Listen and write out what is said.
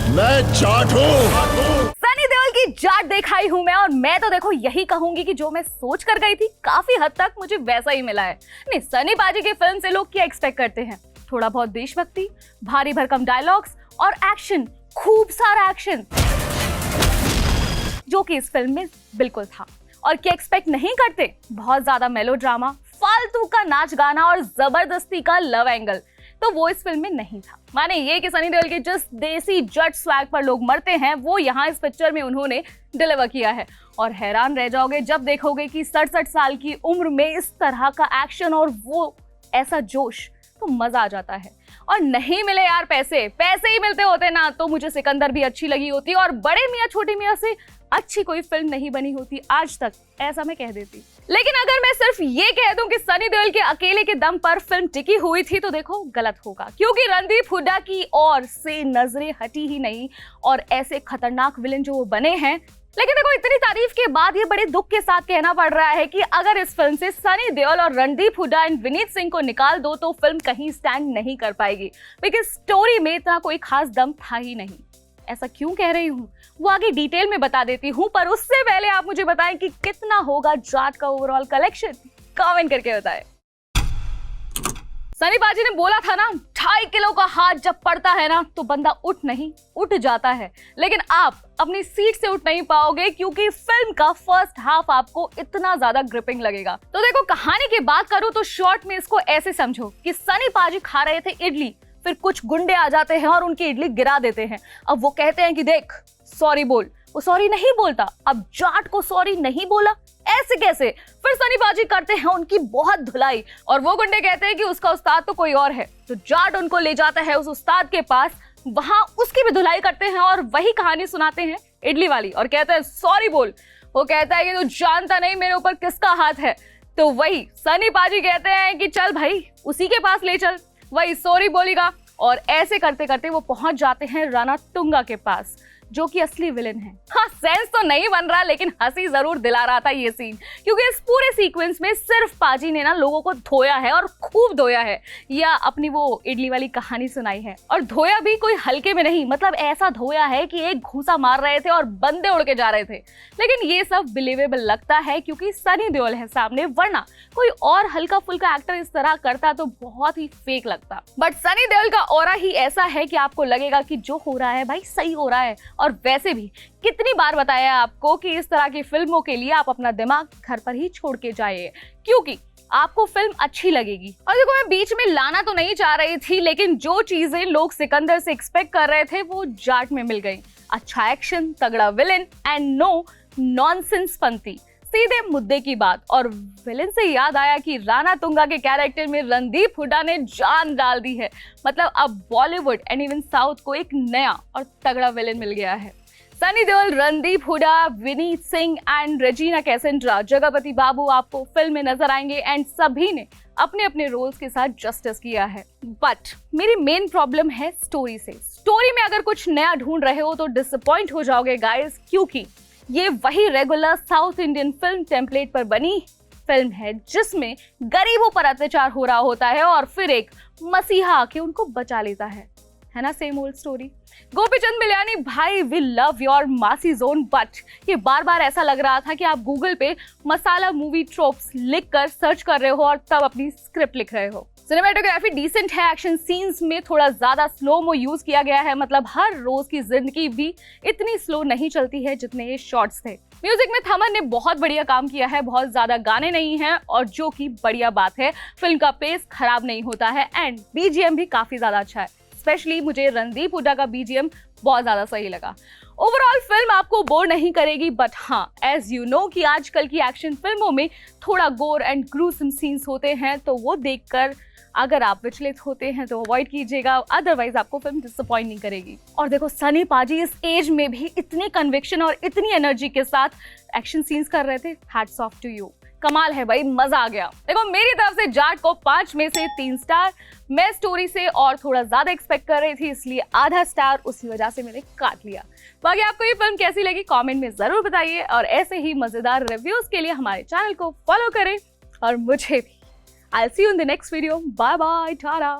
मैं जाट हूँ। सनी देओल की जाट दिखाई हूं मैं, और मैं तो देखो यही कहूंगी कि जो मैं सोच कर गई थी काफी हद तक मुझे वैसा ही मिला है। नहीं, सनी पाजी की फिल्म से लोग क्या एक्सपेक्ट करते हैं? थोड़ा बहुत देशभक्ति, भारी भरकम डायलॉग्स और एक्शन, खूब सारा एक्शन, जो कि इस फिल्म में बिल्कुल था। और क्या एक्सपेक्ट नहीं करते? बहुत ज्यादा मेलोड्रामा, फालतू का नाच गाना और जबरदस्ती का लव एंगल, तो वो इस फिल्म में नहीं था। माने ये कि सनी देओल के जिस देसी जट स्वैग पर लोग मरते हैं वो यहाँ इस पिक्चर में उन्होंने डिलीवर किया है। और हैरान रह जाओगे जब देखोगे कि 67 साल की उम्र में इस तरह का एक्शन और वो ऐसा जोश, तो मजा आ जाता है। और नहीं मिले यार पैसे ही मिलते होते ना तो मुझे सिकंदर भी अच्छी लगी होती और बड़े मियाँ छोटी मियाँ से अच्छी कोई फिल्म नहीं बनी होती आज तक, ऐसा मैं कह देती। लेकिन अगर मैं सिर्फ ये कह दूं कि सनी देओल के अकेले के दम पर फिल्म टिकी हुई थी तो देखो गलत होगा, क्योंकि रणदीप हुड्डा की ओर से नजरें हटी ही नहीं और ऐसे खतरनाक विलेन जो वो बने हैं। लेकिन देखो इतनी तारीफ के बाद ये बड़े दुख के साथ कहना पड़ रहा है कि अगर इस फिल्म से सनी देओल और रणदीप हुड्डा एंड विनीत सिंह को निकाल दो तो फिल्म कहीं स्टैंड नहीं कर पाएगी, बिकॉज स्टोरी में इतना कोई खास दम था ही नहीं। ऐसा क्यों कह रही हूँ वो आगे डिटेल में बता देती हूँ, पर उससे पहले आप मुझे बताएं कि कितना होगा जाट का ओवरऑल कलेक्शन, कमेंट करके बताएं। सनी पाजी ने बोला था ना, 2.5 किलो का हाथ जब पड़ता है ना तो बंदा उठ जाता है, लेकिन आप अपनी सीट से उठ नहीं पाओगे क्योंकि फिल्म का फर्स्ट हाफ आपको इतना ज्यादा ग्रिपिंग लगेगा। तो देखो कहानी की बात करूं तो शॉर्ट में इसको ऐसे समझो कि सनी पाजी खा रहे थे इडली, फिर कुछ गुंडे आ जाते हैं और उनकी इडली गिरा देते हैं। अब वो कहते हैं कि देख सॉरी बोल, वो सॉरी नहीं बोलता। अब जाट को सॉरी नहीं बोला, ऐसे कैसे? फिर सनी पाजी करते हैं उनकी बहुत धुलाई और वो गुंडे कहते हैं कि उसका उस्ताद तो कोई और है, तो जाट उनको ले जाता है उस उस्ताद के पास, वहां उसकी भी धुलाई करते हैं और वही कहानी सुनाते हैं इडली वाली और कहते हैं सॉरी बोल। वो कहता है कि तू जानता नहीं मेरे ऊपर किसका हाथ है, तो वही सनी पाजी कहते हैं कि चल भाई उसी के पास ले चल, वही सॉरी बोलेगा। और ऐसे करते करते वो पहुंच जाते हैं रणतुंगा के पास, जो कि असली विलेन है। हाँ, सेंस तो नहीं बन रहा लेकिन हंसी जरूर दिला रहा था ये सीन, क्योंकि इस पूरे सीक्वेंस में सिर्फ पाजी ने ना लोगों को धोया है और खूब धोया है, या अपनी वो इडली वाली कहानी सुनाई है। और धोया भी कोई हल्के में नहीं, मतलब ऐसा धोया है कि एक घूसा मार रहे थे और बंदे उड़ के जा रहे थे। लेकिन ये सब बिलीवेबल लगता है क्योंकि सनी देओल है सामने, वरना कोई और हल्का फुल्का एक्टर इस तरह करता तो बहुत ही फेक लगता। बट सनी देओल का ऑरा ही ऐसा है कि आपको लगेगा कि जो हो रहा है भाई सही हो रहा है। और वैसे भी कितनी बार बताया आपको कि इस तरह की फिल्मों के लिए आप अपना दिमाग घर पर ही छोड़ के जाइए, क्योंकि आपको फिल्म अच्छी लगेगी। और देखो मैं बीच में लाना तो नहीं चाह रही थी, लेकिन जो चीजें लोग सिकंदर से एक्सपेक्ट कर रहे थे वो जाट में मिल गई। अच्छा एक्शन, तगड़ा विलेन एंड नो नॉनसेंस पंती, सीधे मुद्दे की बात। और विलेन से याद आया कि रणतुंगा के कैरेक्टर में रणदीप हुड्डा ने जान डाल दी है। मतलब अब बॉलीवुड एंड इवन साउथ को एक नया और तगड़ा विलेन मिल गया है। सनी देओल, रणदीप हुड्डा, विनीत सिंह एंड रेजिना कैसेंड्रा, जगपति बाबू आपको फिल्म में नजर आएंगे एंड सभी ने अपने अपने रोल्स के साथ जस्टिस किया है। बट मेरी मेन प्रॉब्लम है स्टोरी से। स्टोरी में अगर कुछ नया ढूंढ रहे हो तो डिसअपॉइंट हो जाओगे गाइस, क्योंकि ये वही regular south Indian film template पर बनी फिल्म है जिसमें गरीबों पर अत्याचार हो रहा होता है और फिर एक मसीहा आके उनको बचा लेता है ना? Same old story. गोपीचंद बिलियानी भाई, we love your massy zone, but ये बार बार ऐसा लग रहा था कि आप गूगल पे मसाला मूवी ट्रोप्स लिख कर सर्च कर रहे हो और तब अपनी स्क्रिप्ट लिख रहे हो। सिनेमेटोग्राफी डिसेंट है, एक्शन सीन्स में थोड़ा ज्यादा स्लो मो यूज किया गया है, मतलब हर रोज की जिंदगी भी इतनी स्लो नहीं चलती है जितने ये शॉट्स थे। म्यूजिक में थमन ने बहुत बढ़िया काम किया है, बहुत ज्यादा गाने नहीं हैं और जो कि बढ़िया बात है, फिल्म का पेस खराब नहीं होता है एंड बीजीएम भी काफी ज्यादा अच्छा है। स्पेशली मुझे रणदीप हुड्डा का बीजीएम बहुत ज्यादा सही लगा। ओवरऑल फिल्म आपको बोर नहीं करेगी, बट हाँ, एज यू नो कि आजकल की एक्शन फिल्मों में थोड़ा गोर एंड ग्रूसम सीन्स होते हैं, तो वो देखकर अगर आप विचलित होते हैं तो अवॉइड कीजिएगा, अदरवाइज आपको फिल्म डिसअपॉइंट नहीं करेगी। और देखो सनी पाजी इस एज में भी इतने कन्विक्शन और इतनी एनर्जी के साथ एक्शन सीन्स कर रहे थे, हैट्स ऑफ टू यू। कमाल है भाई, मजा आ गया। देखो मेरी तरफ से जाट को 5 में से 3 स्टार। मैं स्टोरी से और थोड़ा ज्यादा एक्सपेक्ट कर रही थी, इसलिए आधा स्टार उसी वजह से मैंने काट लिया। बाकी आपको ये फिल्म कैसी लगी कमेंट में जरूर बताइए और ऐसे ही मजेदार रिव्यूज के लिए हमारे चैनल को फॉलो करें और मुझे भी। I'll see you in the next video. Bye bye. Ta-da.